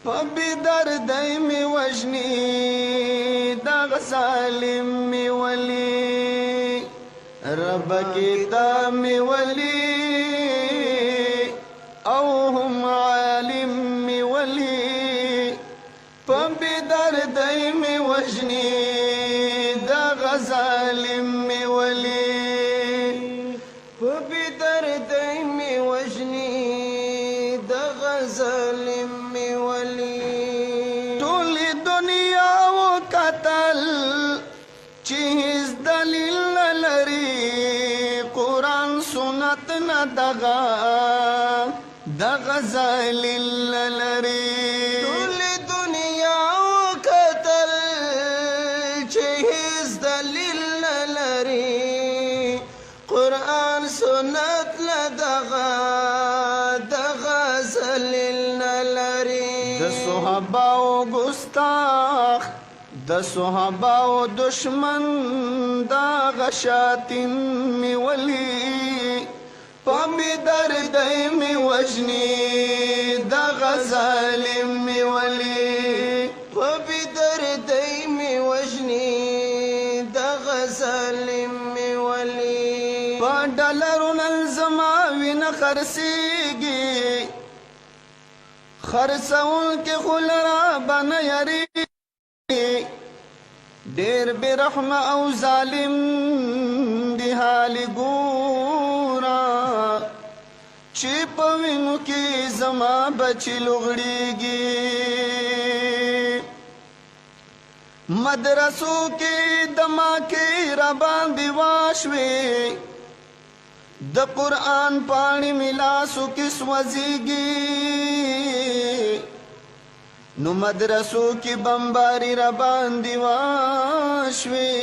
بدردی می وجنی دغ ظالم می ولی رب کتاب می ولی او هم عالم می ولی بدردی می وجنی دغ ظالم می ولی بدردی می وجنی دغ ظالم می ولی ټول دنیا وکتل چې هیڅ دلیل نه لري قرآن سنت نه دغه ظالم نه لري ټول دنیا وکتل چې هیڅ دلیل نه لري قرآن سنت نه دغه ظالم نه لري د صحابه او ګستاخ د صحابه او دشمن دا غشاتین می ولی بدردی می وجنی دغه ظالم می ولی بدردی می وجنی دغه ظالم می ولی ډالرونه زما وینه خرڅیږي خرڅونکي خو لرا بنه یریږي ډېر بېرحمه او ظالم دی حال ګوره چې په وینو کې زما بچي لوغړېږي مدرسو کې دماکې راباندې واشوې د قرآن پاڼې مې لاسو کې سوځېږي نو مدرسو کې بمباري راباندې واشوې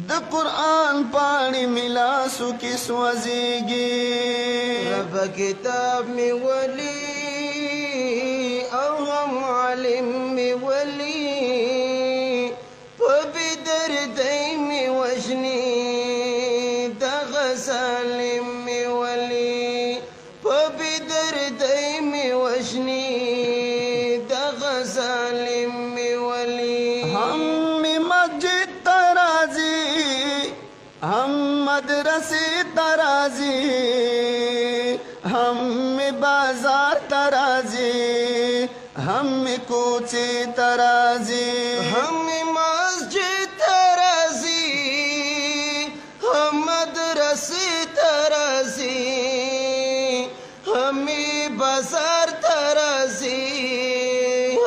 د قرآن پاڼې مې لاسو کې سوځېږي رب کتاب مې ولی او هم عالم مې ولی بدردی مې وژني ظالم می ولی بدردی می وجنی دغ ظالم می ولی هم مسجد ترازی هم مدرسه ترازی هم بازار ترازی هم کوچه ترازی هم مسجد ترازی هم مدرسه ترازی همی بازار ترازی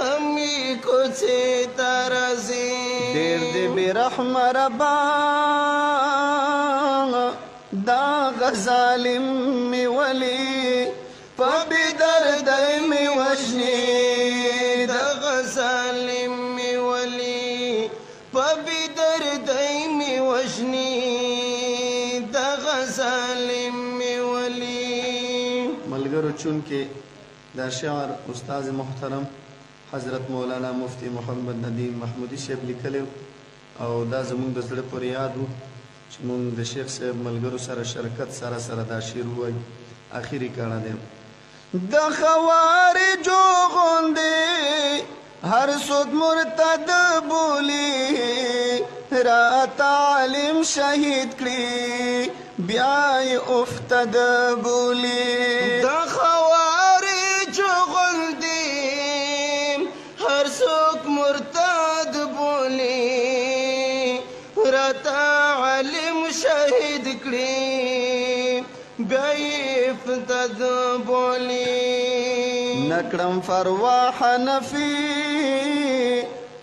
همی کوچه ترازی ډېر دې بېرحم ربا دغه ظالم می ولی بدردی می وجني دغه ظالم می ولی بدردی می وجني ظالم می ولی ملګرو چونکې دا شعر استاد محترم حضرت مولانا مفتی محمد ندیم محمودی صاحب لیکلی او دا زموږ د زړه پورې یاد و چې موږ د شیخ صاحب ملګرو سره شرکت سره دا شعر ووایو اخري کاڼه دی د خوارجو غوندې هر څوک مرتد بولي راته عالم شهید کړي بیا یې افتد بولي د خوارجو غوندې هر څوک مرتد بولي راته عالم شهید کړي بیا یې افتد بولي نکړم فروا حنفي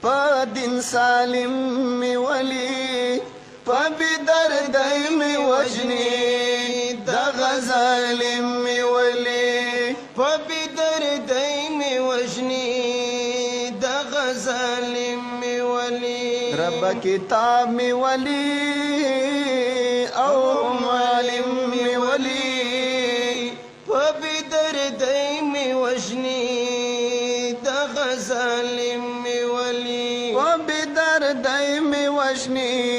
په دین سالم می ولی بدردی می وجني دغه ظالم می ولی بدردی می وجني دغه ظالم می ولی رب کتاب می ولی او عالم می ولی بدردی می وجني دغه ظالم می ولی بدردی می وجني